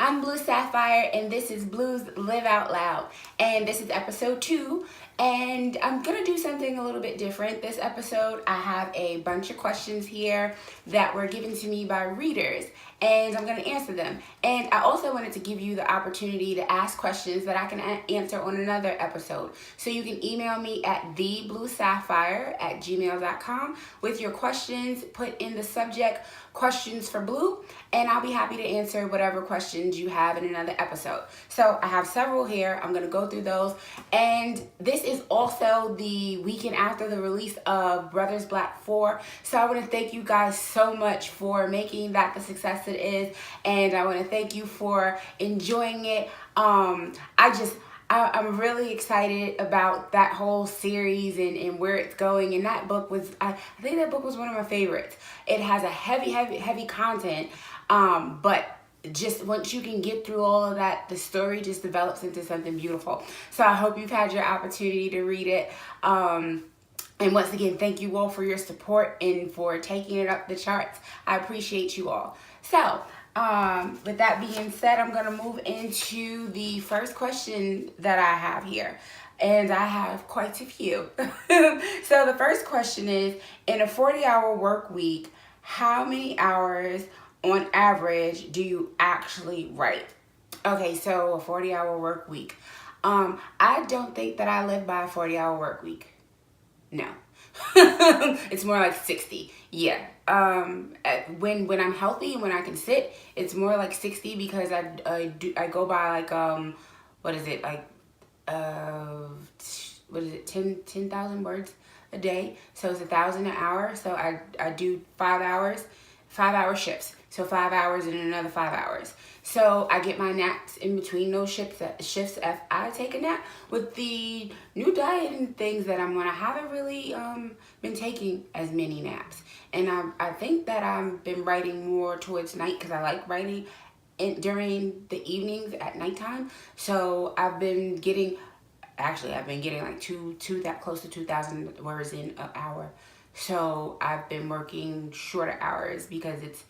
I'm Blue Saffire, and this is Blues Live Out Loud. And this is episode 2. And I'm going to do something a little bit different. This episode, I have a bunch of questions here that were given to me by readers, and I'm going to answer them. And I also wanted to give you the opportunity to ask questions that I can answer on another episode. So you can email me at thebluesaffire@gmail.com with your questions. Put in the subject questions for Blue, and I'll be happy to answer whatever questions you have in another episode. So I have several here. I'm going to go through those. And this is also the weekend after the release of Brothers Black 4. So I want to thank you guys so much for making that the success it is. And I want to thank you for enjoying it. I'm really excited about that whole series and where it's going. And that book was, I think that book was one of my favorites. It has a heavy content, but just once you can get through all of that, the story just develops into something beautiful. So I hope you've had your opportunity to read it. And once again, thank you all for your support and for taking it up the charts. I appreciate you all. So with that being said, I'm going to move into the first question that I have here. And I have quite a few. So the first question is, in a 40-hour work week, how many hours on average do you actually write? Okay, so a 40-hour work week. I don't think that I live by a 40-hour work week. No. It's more like 60. Yeah. When I'm healthy and when I can sit, it's more like 60 because I go by like what is it, like 10,000 words a day. So it's 1,000 an hour. So I do 5 hour shifts. So 5 hours and another 5 hours. So I get my naps in between those shifts if I take a nap. With the new diet and things that I'm on, I haven't really been taking as many naps. And I think that I've been writing more towards night because I like writing during the evenings at nighttime. So I've been getting like close to 2,000 words in an hour. So I've been working shorter hours because it's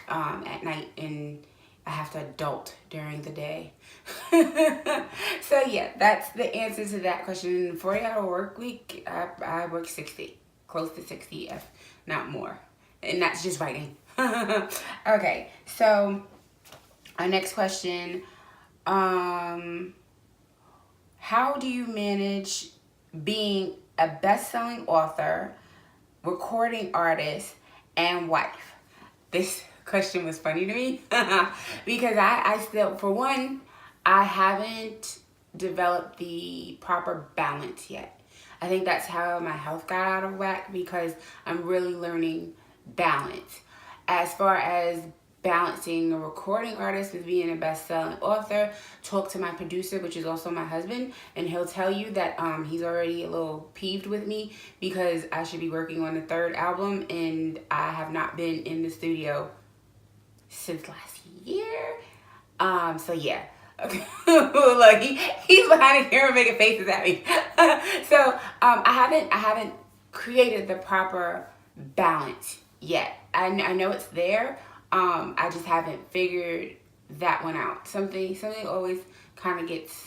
at night and I have to adult during the day. So yeah, that's the answer to that question. 40-hour work week, I work 60, close to 60, if not more. And that's just writing. Okay, so our next question, how do you manage being a best-selling author, recording artist, and wife? This question was funny to me because I still, for one, I haven't developed the proper balance yet. I think that's how my health got out of whack because I'm really learning balance. As far as balancing a recording artist with being a best-selling author, talk to my producer, which is also my husband, and he'll tell you that he's already a little peeved with me because I should be working on the 3rd album and I have not been in the studio since last year. So yeah. Okay. Look, he's behind the camera making faces at me. So I haven't created the proper balance yet. I know it's there. I just haven't figured that one out. Something always kind of gets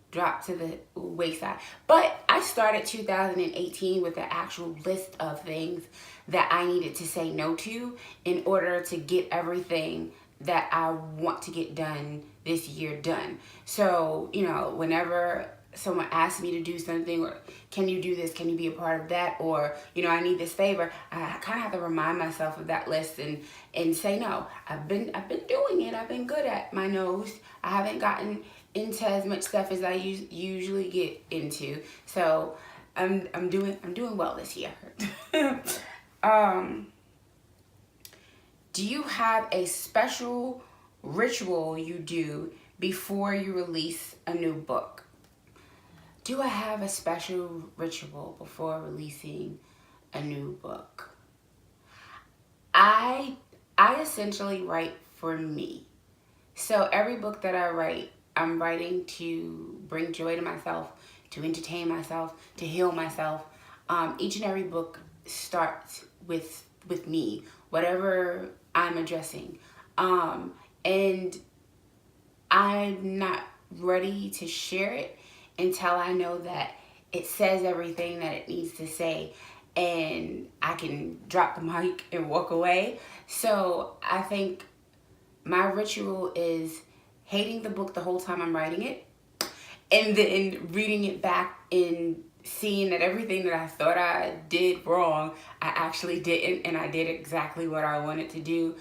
dropped to the wayside. But I started 2018 with an actual list of things that I needed to say no to in order to get everything that I want to get done this year done. So, whenever someone asks me to do something, or can you do this, can you be a part of that, or I need this favor, I kind of have to remind myself of that list and say no. I've been doing it. I've been good at my nose. I haven't gotten into as much stuff as I usually get into. So I'm doing well this year. Do you have a special ritual you do before you release a new book? Do I have a special ritual before releasing a new book? I essentially write for me. So every book that I write, I'm writing to bring joy to myself, to entertain myself, to heal myself. Each and every book starts with me, whatever I'm addressing. And I'm not ready to share it until I know that it says everything that it needs to say and I can drop the mic and walk away. So I think my ritual is hating the book the whole time I'm writing it, and then reading it back and seeing that everything that I thought I did wrong, I actually didn't, and I did exactly what I wanted to do.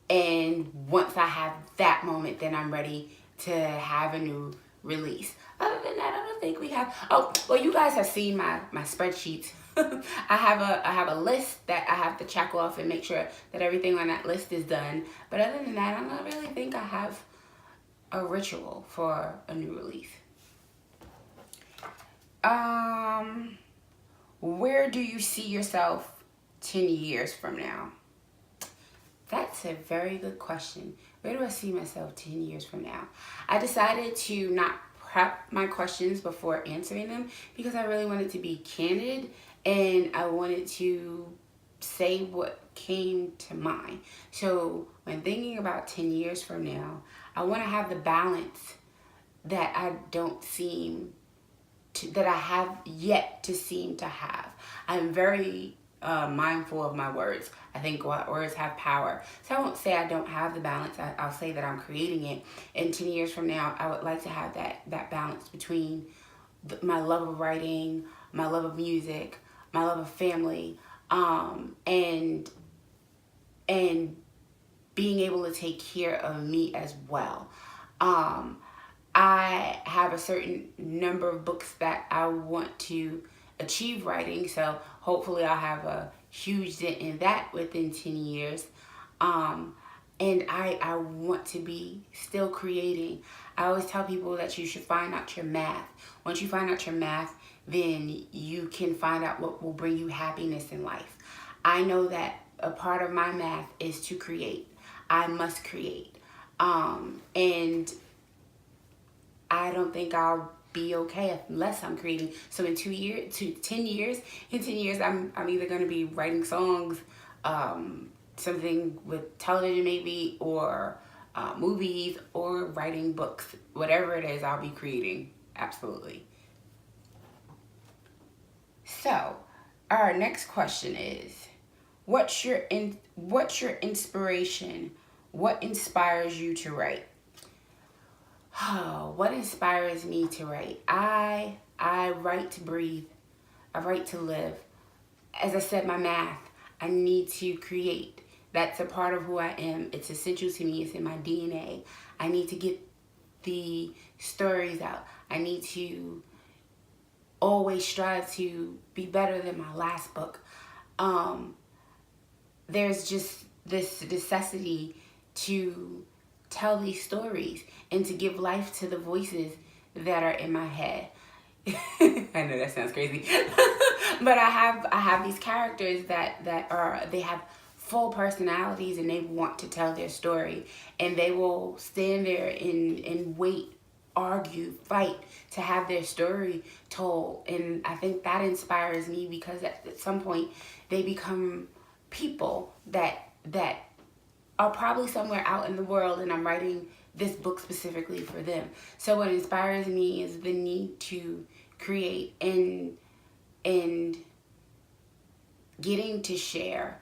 And once I have that moment, then I'm ready to have a new release. Other than that, I don't think we have. Oh, well, you guys have seen my spreadsheets. I have a list that I have to check off and make sure that everything on that list is done. But other than that, I don't really think I have a ritual for a new release. Where do you see yourself 10 years from now? That's a very good question. Where do I see myself 10 years from now? I decided to not prep my questions before answering them because I really wanted to be candid and I wanted to say what came to mind. So when thinking about 10 years from now, I want to have the balance that I don't seem to, that I have yet to seem to have. I'm very mindful of my words. I think words have power. So I won't say I don't have the balance. I'll say that I'm creating it. And 10 years from now, I would like to have that balance between my love of writing, my love of music, my love of family, and being able to take care of me as well. I have a certain number of books that I want to achieve writing, so hopefully I'll have a huge dent in that within 10 years. And I want to be still creating. I always tell people that you should find out your math. Once you find out your math, then you can find out what will bring you happiness in life. I know that a part of my math is to create. I must create. And I don't think I'll be okay unless I'm creating. So in 10 years, I'm either going to be writing songs, something with television maybe, or movies, or writing books. Whatever it is, I'll be creating. Absolutely. So our next question is, what's your inspiration? What inspires you to write? Oh, what inspires me to write? I write to breathe. I write to live. As I said, my math. I need to create. That's a part of who I am. It's essential to me. It's in my DNA. I need to get the stories out. I need to always strive to be better than my last book. There's just this necessity to tell these stories and to give life to the voices that are in my head. I know that sounds crazy. But I have these characters that they have full personalities and they want to tell their story, and they will stand there and wait, argue, fight to have their story told. And I think that inspires me because at some point they become people that are probably somewhere out in the world, and I'm writing this book specifically for them. So what inspires me is the need to create and getting to share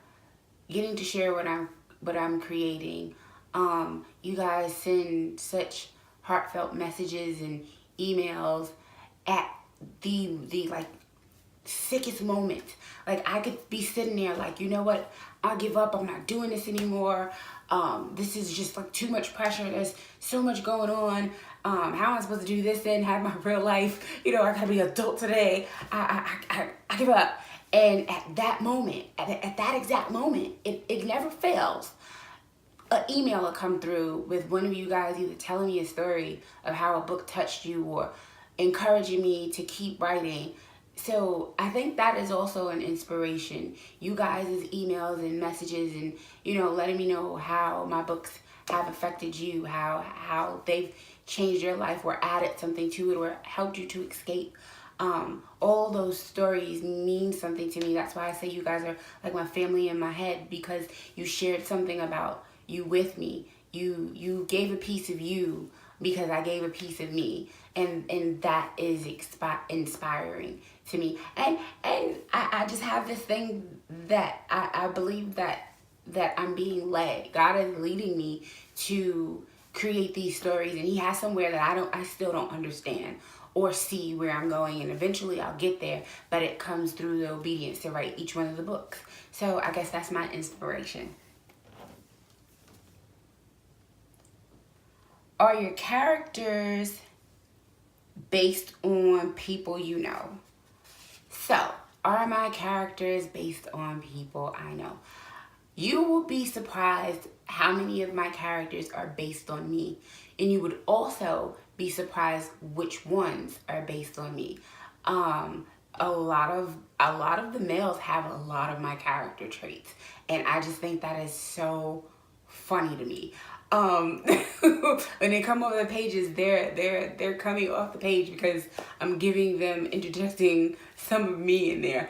what I'm creating. You guys send such heartfelt messages and emails at the like sickest moments. Like I could be sitting there like, you know what, I'll give up, I'm not doing this anymore. This is just like too much pressure, there's so much going on. How am I supposed to do this and have my real life? You know, I gotta be adult today. I give up. And at that moment, at that exact moment, it never fails. An email will come through with one of you guys either telling me a story of how a book touched you or encouraging me to keep writing. So I think that is also an inspiration. You guys' emails and messages and, you know, letting me know how my books have affected you, how they've changed your life or added something to it or helped you to escape. All those stories mean something to me. That's why I say you guys are like my family in my head, because you shared something about you with me. You gave a piece of you because I gave a piece of me, and that is inspiring to me. And I just have this thing that I believe that I'm being led. God is leading me to create these stories, and he has somewhere that I still don't understand or see where I'm going, and eventually I'll get there, but it comes through the obedience to write each one of the books. So I guess that's my inspiration. Are your characters based on people you know? So, are my characters based on people I know? You will be surprised how many of my characters are based on me. And you would also be surprised which ones are based on me. A lot of the males have a lot of my character traits. And I just think that is so funny to me. When they come over the pages, they're coming off the page because I'm giving them, interjecting some of me in there.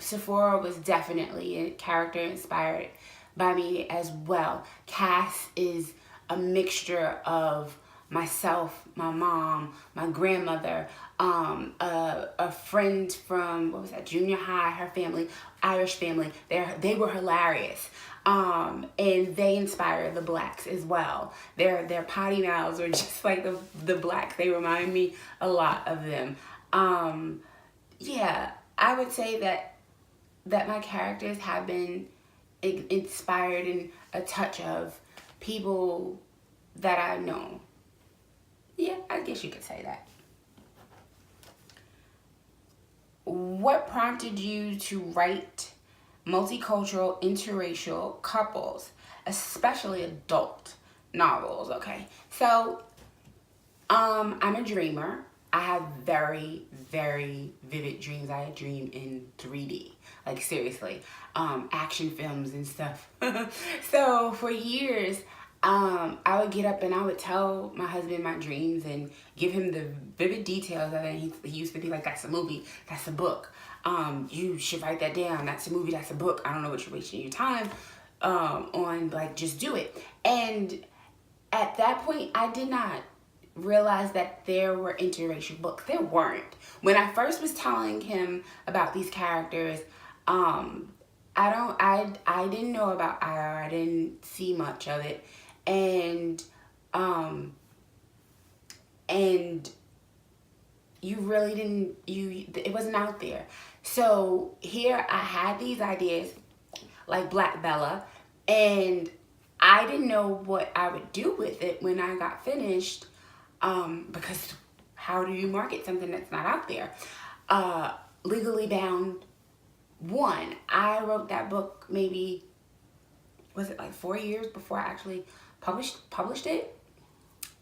Saffire was definitely a character inspired by me as well. Cass is a mixture of myself, my mom, my grandmother, a friend from, what was that, junior high, her family, Irish family. They were hilarious. And they inspire the blacks as well. Their potty mouths are just like the blacks. They remind me a lot of them. Yeah, I would say that my characters have been inspired in a touch of people that I know. Yeah, I guess you could say that. What prompted you to write multicultural, interracial couples, especially adult novels? Okay, so I'm a dreamer. I have very, very vivid dreams. I dream in 3D, like seriously, action films and stuff. So for years, I would get up and I would tell my husband my dreams and give him the vivid details of it. He used to be like, that's a movie, that's a book. You should write that down. That's a movie, that's a book. I don't know what you're wasting your time on, like, just do it. And at that point, I did not realize that there were interracial books. There weren't. When I first was telling him about these characters, I didn't know about IR. I didn't see much of it. And you really didn't, it wasn't out there. So here I had these ideas like Black Bella, and I didn't know what I would do with it when I got finished, because how do you market something that's not out there? Legally Bound 1, I wrote that book maybe, was it like 4 years before I actually published it?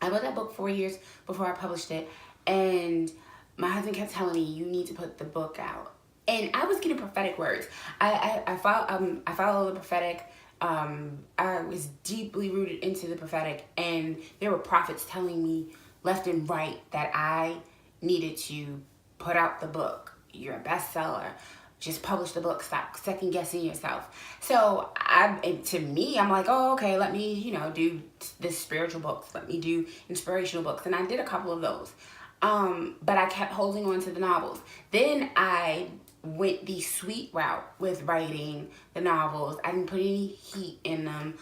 I wrote that book 4 years before I published it, and my husband kept telling me, you need to put the book out. And I was getting prophetic words. I follow the prophetic. I was deeply rooted into the prophetic, and there were prophets telling me left and right that I needed to put out the book. You're a bestseller. Just publish the book. Stop second guessing yourself. So to me, I'm like, oh, okay, let me, do the spiritual books. Let me do inspirational books. And I did a couple of those. But I kept holding on to the novels. Then I went the sweet route with writing the novels. I didn't put any heat in them.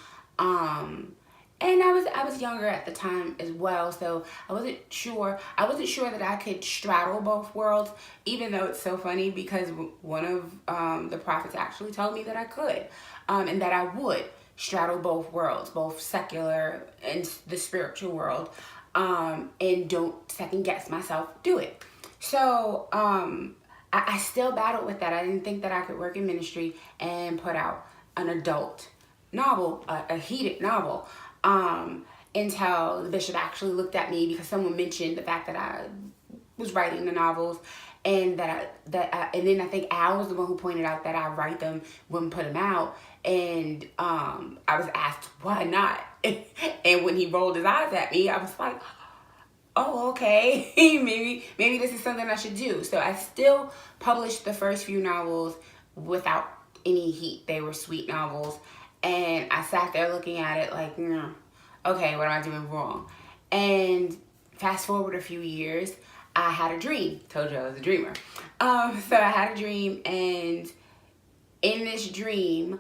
And I was younger at the time as well, so I wasn't sure that I could straddle both worlds, even though it's so funny because one of the prophets actually told me that I could, and that I would straddle both worlds, both secular and the spiritual world, and don't second guess myself, do it. So I still battled with that. I didn't think that I could work in ministry and put out an adult novel, a heated novel, until the bishop actually looked at me because someone mentioned the fact that I was writing the novels, and and then I think Al was the one who pointed out that I write them, wouldn't put them out, and I was asked why not, and when he rolled his eyes at me, I was like, oh, okay, maybe this is something I should do. So I still published the first few novels without any heat. They were sweet novels, and I sat there looking at it like, okay, what am I doing wrong? And fast forward a few years, I had a dream. Told you I was a dreamer. So I had a dream, and in this dream,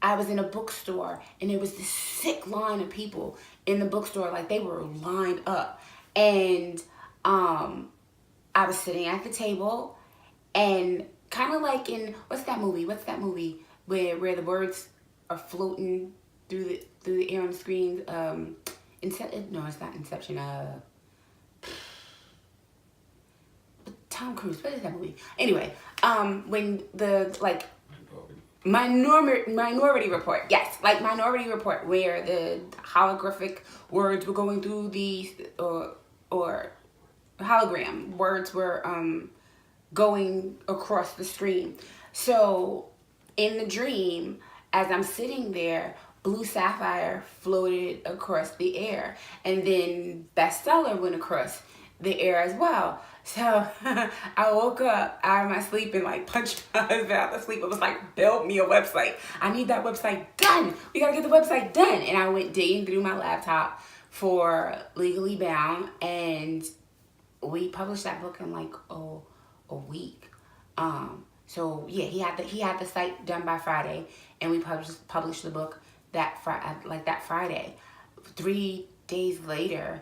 I was in a bookstore, and there was this sick line of people in the bookstore, like they were lined up. And I was sitting at the table, and kind of like in, what's that movie where the words are floating through the air on the screen? No, it's not Inception. Tom Cruise. What is that movie? Anyway, when the like Minority Report. Yes, like Minority Report, where the holographic words were going through the or hologram words were going across the screen. So in the dream, as I'm sitting there, blue Saffire floated across the air, and then bestseller went across the air as well. So I woke up out of my sleep and like punched my husband out of sleep. I was like, build me a website. I need that website done. We gotta get the website done. And I went digging through my laptop for Legally Bound, and we published that book in like a week. So yeah, he had the site done by Friday, and we published the book that Friday. 3 days later,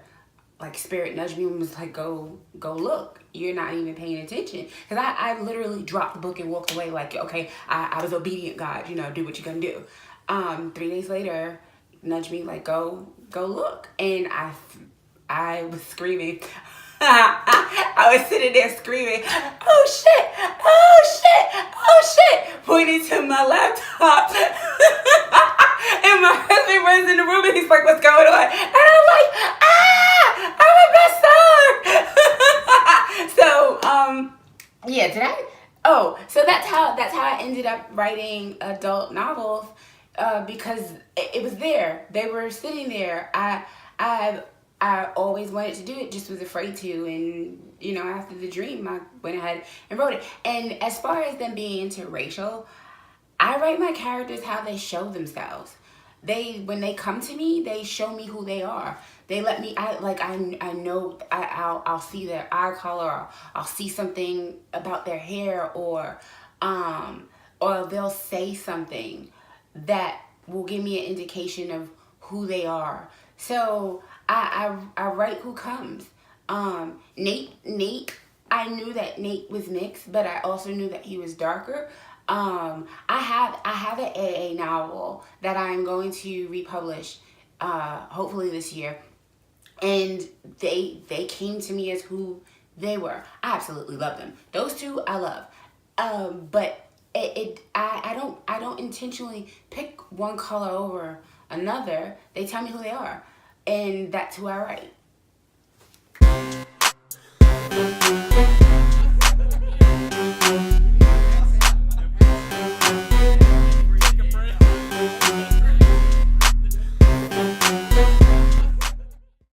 like Spirit nudged me and was like, go look. You're not even paying attention. Because I literally dropped the book and walked away like, okay, I was obedient, God, do what you're gonna do. 3 days later, nudged me like, go look. And I was screaming. I was sitting there screaming, oh shit, pointing to my laptop. And my husband runs in the room and he's like, what's going on? And I'm like, I'm a bestseller. So, yeah, so that's how I ended up writing adult novels, because it was there. They were sitting there. I always wanted to do it, just was afraid to, and after the dream, I went ahead and wrote it. And as far as them being interracial, I write my characters how they show themselves. When they come to me, they show me who they are. They let me, I know, I'll see their eye color, or I'll see something about their hair, or they'll say something that will give me an indication of who they are. So I write who comes. Nate, I knew that Nate was mixed, but I also knew that he was darker. I have an AA novel that I'm going to republish, hopefully this year. And they came to me as who they were. I absolutely love them. Those two I love. But I don't intentionally pick one color over another. They tell me who they are, and that's who I write.